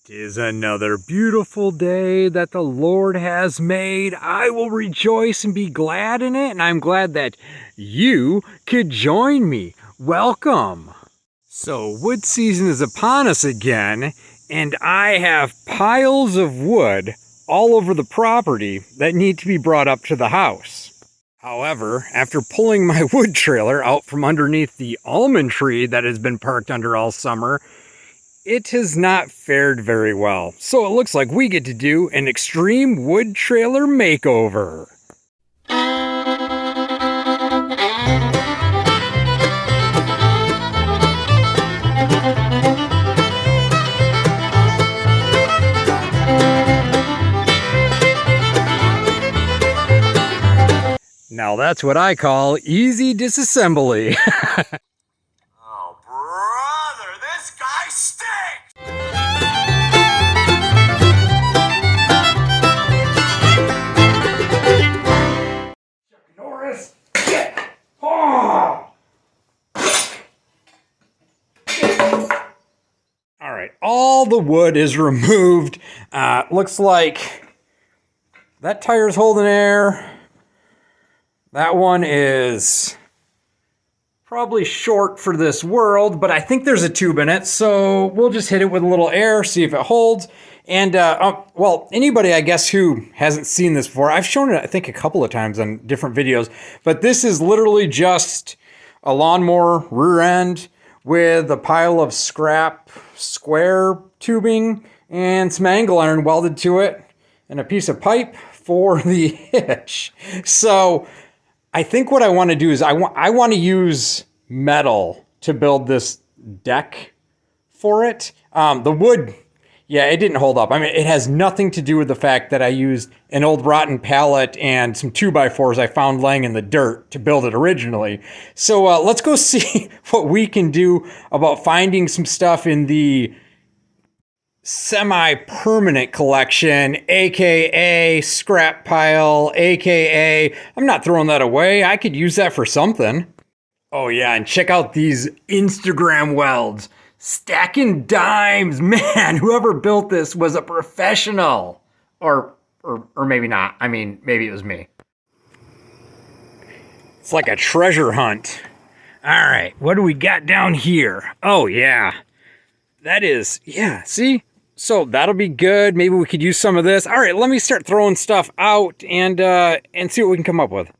It is another beautiful day that the Lord has made. I will rejoice and be glad in it, and I'm glad that you could join me. Welcome. So, wood season is upon us again, and I have piles of wood all over the property that need to be brought up to the house. However, after pulling my wood trailer out from underneath the almond tree that has been parked under all summer, it has not fared very well. So it looks like we get to do an extreme wood trailer makeover. Now that's what I call easy disassembly. Oh, brother, this guy stinks! Norris, get! Oh! All right, all the wood is removed. Looks like that tire's holding air. That one is probably short for this world, but I think there's a tube in it, so we'll just hit it with a little air, see if it holds. And, well, anybody, I guess, who hasn't seen this before, I've shown it, I think, a couple of times on different videos, but this is literally just a lawnmower rear end with a pile of scrap square tubing and some angle iron welded to it and a piece of pipe for the hitch. So I think what I want to do is I want to use metal to build this deck for it. The wood, yeah, it didn't hold up. I mean, it has nothing to do with the fact that I used an old rotten pallet and some 2x4s I found laying in the dirt to build it originally. So let's go see what we can do about finding some stuff in the semi-permanent collection, aka scrap pile, aka I'm not throwing that away. I could use that for something. Oh yeah, and check out these Instagram welds. Stacking dimes. Man, whoever built this was a professional. Or maybe not. I mean, maybe it was me. It's like a treasure hunt. All right, what do we got down here? Oh yeah. That is, yeah, see? So that'll be good. Maybe we could use some of this. All right, let me start throwing stuff out and see what we can come up with.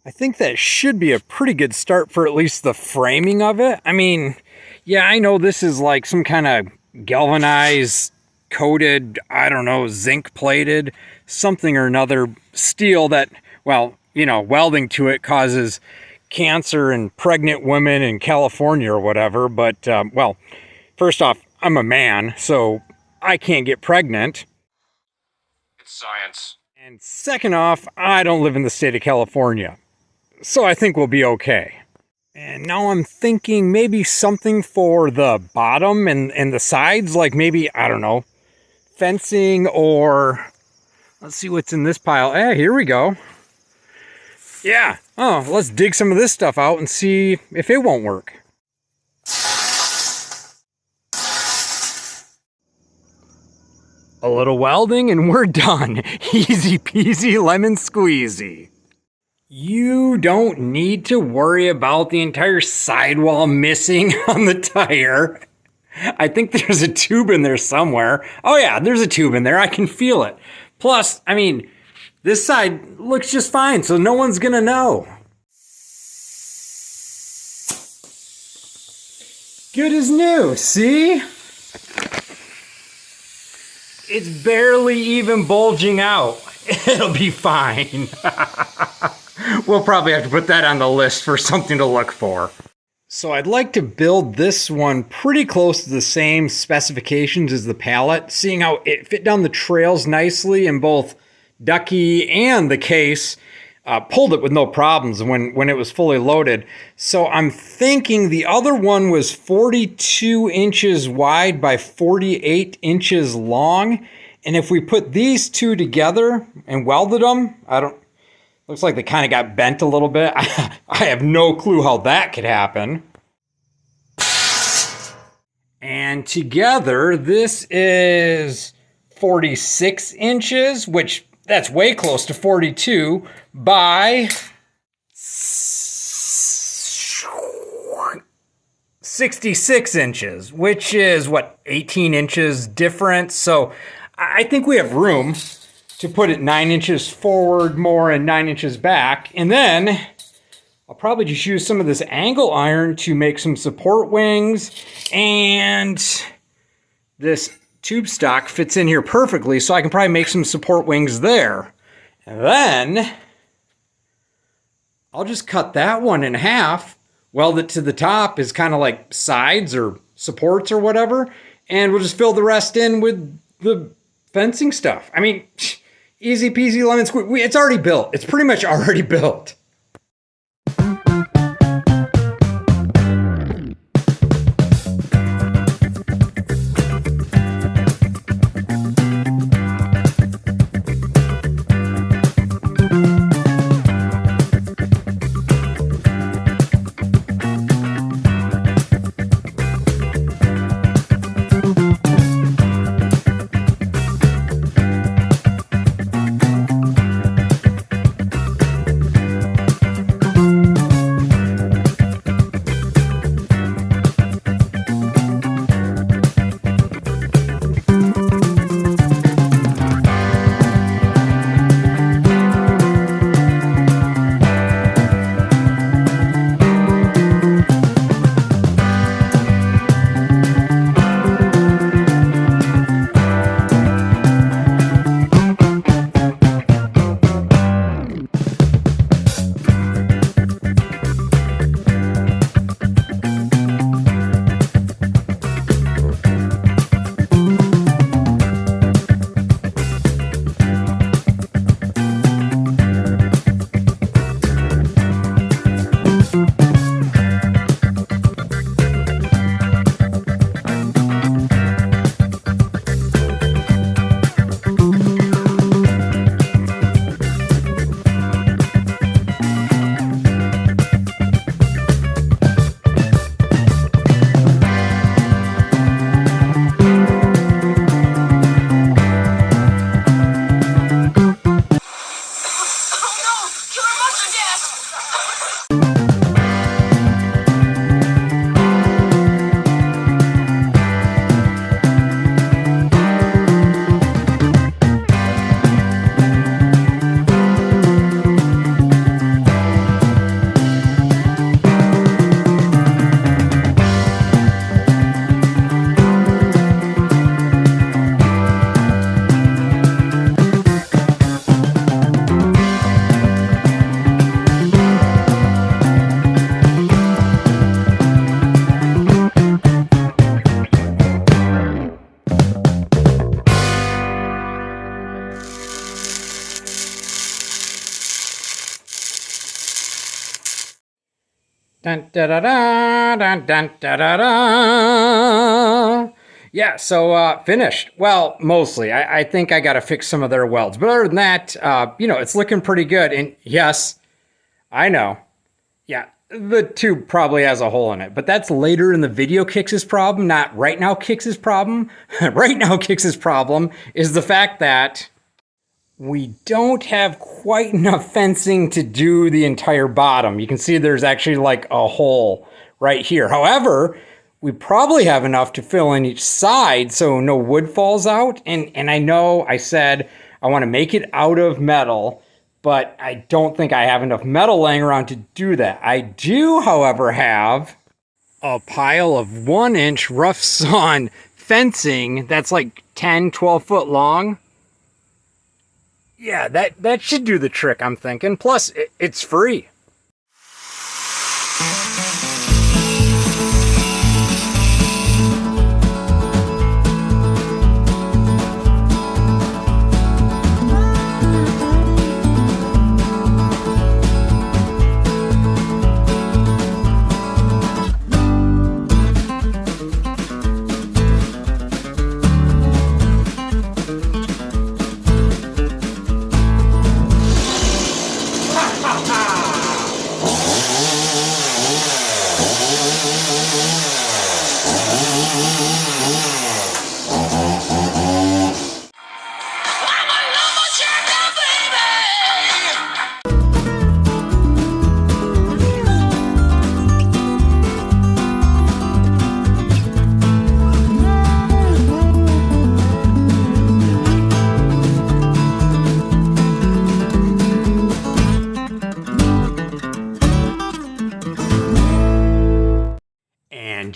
I think that should be a pretty good start for at least the framing of it. I mean, yeah, I know this is like some kind of galvanized, coated, I don't know, zinc plated, something or another steel that, well, you know, welding to it causes cancer in pregnant women in California or whatever. But, well, first off, I'm a man, so I can't get pregnant. It's science. And second off, I don't live in the state of California. So I think we'll be okay. And now I'm thinking maybe something for the bottom and the sides, like maybe, I don't know, fencing or let's see what's in this pile. Hey, here we go. Yeah. Oh, let's dig some of this stuff out and see if it won't work. A little welding and we're done. Easy peasy lemon squeezy. You don't need to worry about the entire sidewall missing on the tire. I think there's a tube in there somewhere. Oh yeah, there's a tube in there. I can feel it. Plus, I mean, this side looks just fine, so no one's gonna know. Good as new, see? It's barely even bulging out. It'll be fine. We'll probably have to put that on the list for something to look for. So I'd like to build this one pretty close to the same specifications as the pallet, seeing how it fit down the trails nicely in both Ducky and the case. Pulled it with no problems when it was fully loaded. So I'm thinking the other one was 42 inches wide by 48 inches long. And if we put these two together and welded them, looks like they kind of got bent a little bit. I have no clue how that could happen. And together, this is 46 inches, which that's way close to 42 by 66 inches, which is what, 18 inches difference. So I think we have room to put it 9 inches forward more and 9 inches back. And then I'll probably just use some of this angle iron to make some support wings. And this tube stock fits in here perfectly, so I can probably make some support wings there. And then I'll just cut that one in half, weld it to the top as kind of like sides or supports or whatever, and we'll just fill the rest in with the fencing stuff. I mean, easy peasy lemon squeeze. It's already built. It's pretty much already built. Dun, da, da, da, dun, dun, da, da, da. Yeah, so finished. Well, mostly. I think I got to fix some of their welds. But other than that, it's looking pretty good. And yes, I know. Yeah, the tube probably has a hole in it. But that's later in the video Kix's problem, not right now Kix's problem. Right now Kix's problem is the fact that we don't have quite enough fencing to do the entire bottom. You can see there's actually like a hole right here. However, we probably have enough to fill in each side so no wood falls out. And I know I said I want to make it out of metal, but I don't think I have enough metal laying around to do that. I do, however, have a pile of 1-inch rough sawn fencing that's like 10, 12 foot long. Yeah, that should do the trick, I'm thinking. Plus, it's free.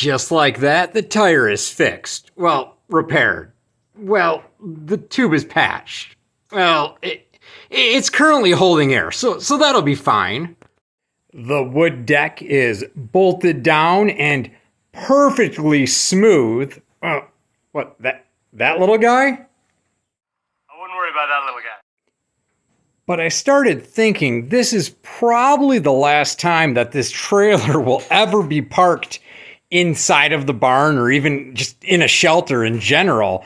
just like that, the tire is fixed. Well, repaired. Well, the tube is patched. Well, it's currently holding air, so that'll be fine. The wood deck is bolted down and perfectly smooth. What, that little guy? I wouldn't worry about that little guy. But I started thinking this is probably the last time that this trailer will ever be parked inside of the barn or even just in a shelter in general.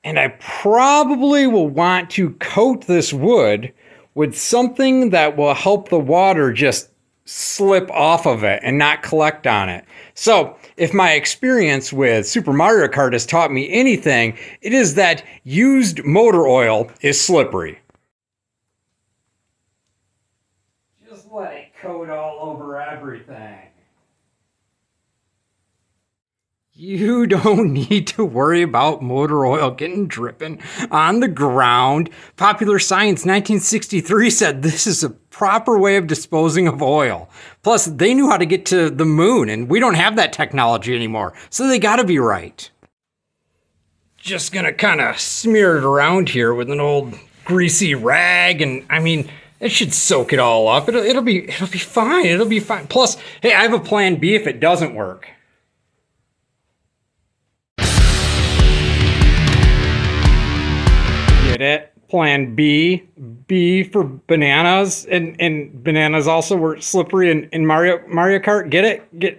And I probably will want to coat this wood with something that will help the water just slip off of it and not collect on it. So if my experience with Super Mario Kart has taught me anything, it is that used motor oil is slippery. Just let it coat all over everything. You don't need to worry about motor oil getting dripping on the ground. Popular Science 1963 said this is a proper way of disposing of oil. Plus, they knew how to get to the moon, and we don't have that technology anymore, so they gotta be right. Just gonna kind of smear it around here with an old greasy rag, and I mean, it should soak it all up. It'll be fine. It'll be fine. Plus, hey, I have a plan B if it doesn't work. Get it? Plan B. B for bananas, and bananas also were slippery in Mario Kart. Get it? Get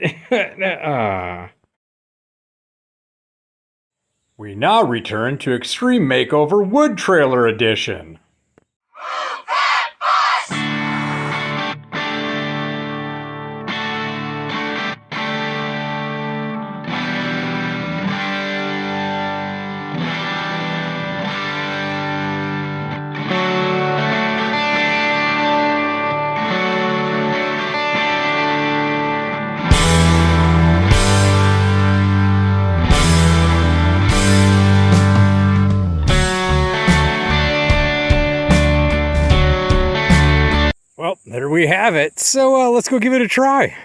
We now return to Extreme Makeover Wood Trailer Edition. Move that bus! Well, there we have it. So let's go give it a try.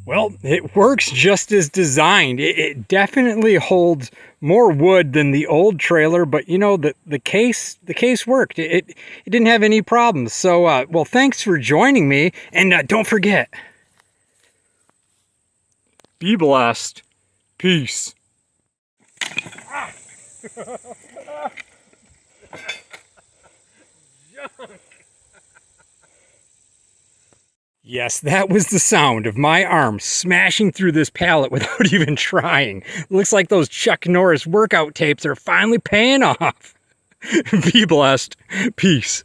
Well, it works just as designed. It definitely holds more wood than the old trailer, but you know, the case worked. It didn't have any problems. So, well, thanks for joining me, and don't forget, be blessed. Peace. Yes, that was the sound of my arm smashing through this pallet without even trying. Looks like those Chuck Norris workout tapes are finally paying off. Be blessed. Peace.